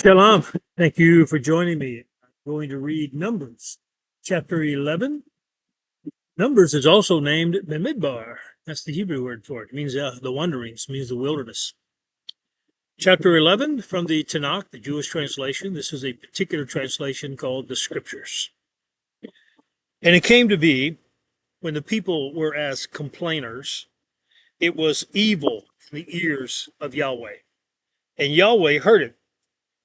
Shalom. Thank you for joining me. I'm going to read Numbers, chapter 11. Numbers is also named Bemidbar. That's the Hebrew word for it. It means the wanderings, means the wilderness. Chapter 11 from the TANAK, the Jewish translation. This is a particular translation called the Scriptures. And it came to be, when the people were as complainers, it was evil in the ears of Yahweh. And Yahweh heard it,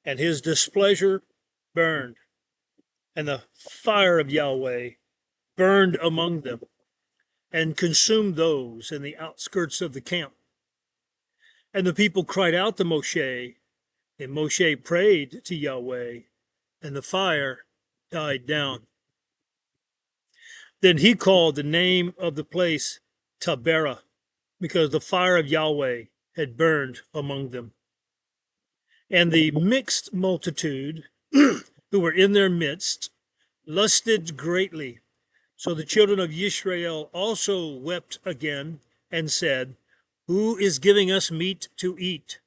and his displeasure burned. And the fire of Yahweh burned among them and consumed those in the outskirts of the camp. And the people cried out to Moshe, and Moshe prayed to Yahweh, and the fire died down. Then he called the name of the place Taberah, because the fire of Yahweh had burned among them. And the mixed multitude who were in their midst lusted greatly. So the children of Israel also wept again and said, "Who is giving us meat to eat?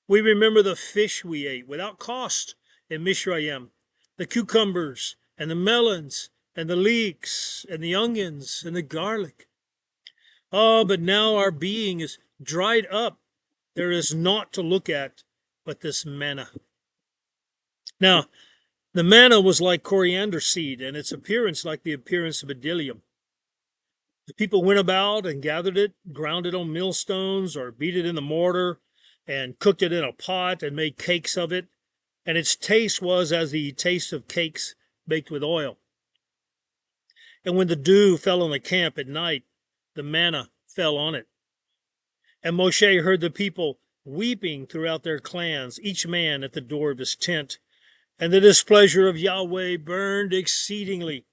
We remember the fish we ate without cost in Mizraim, the cucumbers and the melons and the leeks and the onions and the garlic. Oh, but now our being is dried up. There is naught to look at but this manna." Now, the manna was like coriander seed, and its appearance like the appearance of bdellium. The people went about and gathered it, ground it on millstones, or beat it in the mortar, and cooked it in a pot, and made cakes of it. And its taste was as the taste of cakes baked with oil. And when the dew fell on the camp at night, the manna fell on it. And Moshe heard the people weeping throughout their clans, each man at the door of his tent. And the displeasure of Yahweh burned exceedingly,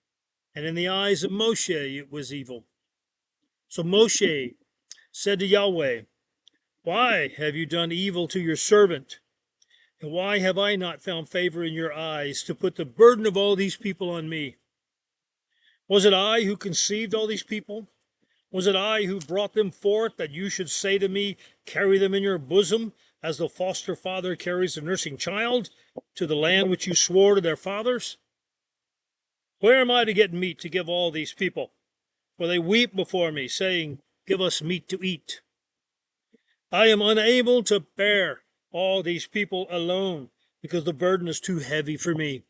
and in the eyes of Moshe it was evil. So Moshe said to Yahweh, "Why have you done evil to your servant? And why have I not found favor in your eyes to put the burden of all these people on me? Was it I who conceived all these people? Was it I who brought them forth, that you should say to me, 'Carry them in your bosom, as the foster father carries a nursing child, to the land which you swore to their fathers'? Where am I to get meat to give all these people? For they weep before me, saying, 'Give us meat to eat.' I am unable to bear all these people alone, because the burden is too heavy for me.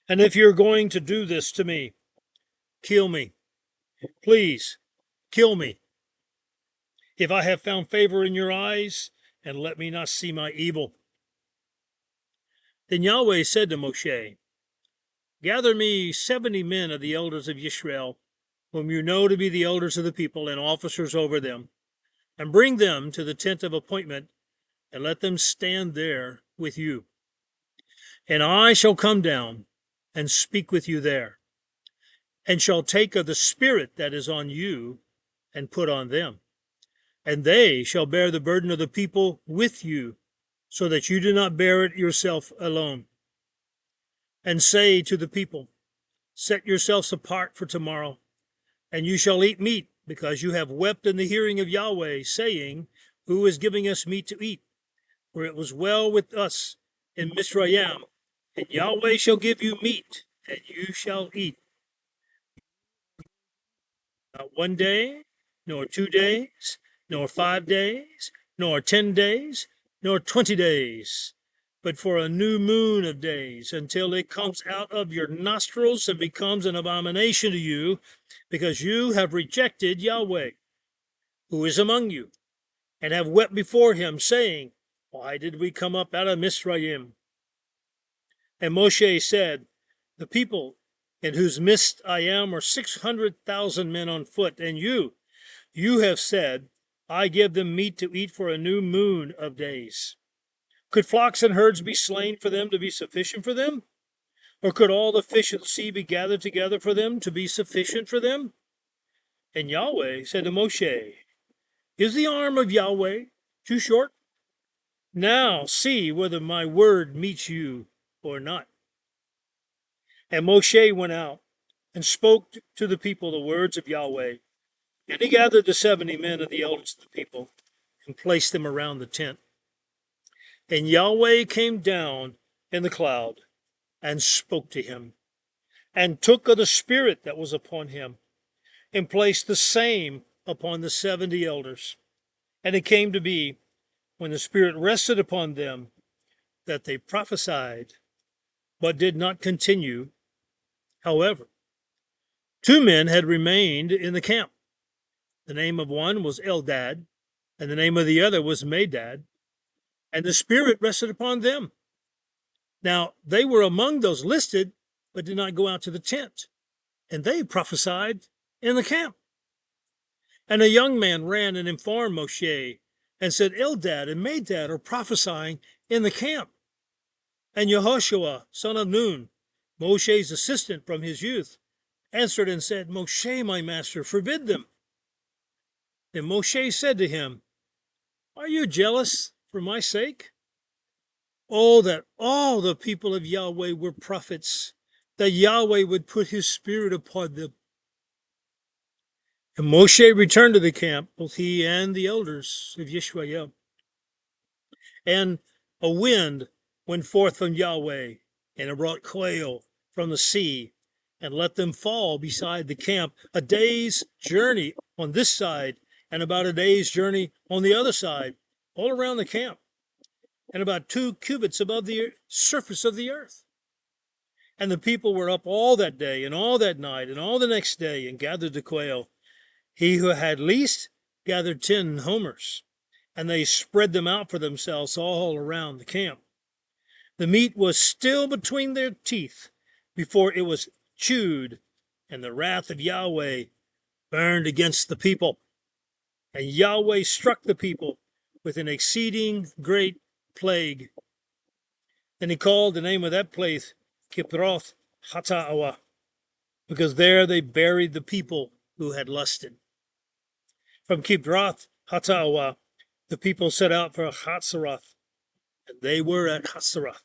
And if you're going to do this to me, kill me. Please, kill me, if I have found favor in your eyes, and let me not see my evil." Then Yahweh said to Moshe, "Gather me 70 men of the elders of Israel, whom you know to be the elders of the people and officers over them, and bring them to the tent of appointment, and let them stand there with you. And I shall come down and speak with you there, and shall take of the Spirit that is on you and put on them. And they shall bear the burden of the people with you, so that you do not bear it yourself alone. And say to the people, 'Set yourselves apart for tomorrow, and you shall eat meat, because you have wept in the hearing of Yahweh, saying, Who is giving us meat to eat? For it was well with us in Mizraim, and Yahweh shall give you meat, and you shall eat. Not 1 day, nor 2 days, nor 5 days, nor 10 days, nor 20 days, but for a new moon of days, until it comes out of your nostrils and becomes an abomination to you, because you have rejected Yahweh, who is among you, and have wept before him, saying, Why did we come up out of Mizraim?' And Moshe said, The people in whose midst I am are 600,000 men on foot, and you have said, I give them meat to eat for a new moon of days. Could flocks and herds be slain for them to be sufficient for them? Or could all the fish of the sea be gathered together for them to be sufficient for them?" And Yahweh said to Moshe, "Is the arm of Yahweh too short? Now see whether my word meets you or not." And Moshe went out and spoke to the people the words of Yahweh. And he gathered the 70 men of the elders of the people and placed them around the tent. And Yahweh came down in the cloud and spoke to him, and took of the Spirit that was upon him, and placed the same upon the 70 elders. And it came to be, when the Spirit rested upon them, that they prophesied, but did not continue. However, 2 men had remained in the camp. The name of one was Eldad, and the name of the other was Medad, and the Spirit rested upon them. Now, they were among those listed, but did not go out to the tent, and they prophesied in the camp. And a young man ran and informed Moshe, and said, Eldad and Medad are prophesying in the camp. And Yehoshua, son of Nun, Moshe's assistant from his youth, answered and said, Moshe, my master, forbid them. Then Moshe said to him, Are you jealous for my sake? Oh, that all the people of Yahweh were prophets, that Yahweh would put his Spirit upon them. And Moshe returned to the camp, both he and the elders of Yisrael. And a wind went forth from Yahweh, and it brought quail from the sea, and let them fall beside the camp, a day's journey on this side, and about a day's journey on the other side, all around the camp, and about 2 cubits above the surface of the earth. And the people were up all that day, and all that night, and all the next day, and gathered the quail. He who had least gathered 10 homers, and they spread them out for themselves all around the camp. The meat was still between their teeth before it was chewed, and the wrath of Yahweh burned against the people. And Yahweh struck the people with an exceeding great plague. Then he called the name of that place Kibroth Hattaawah, because there they buried the people who had lusted. From Kibroth Hattaawah, the people set out for Hatzeroth, and they were at Hatzeroth.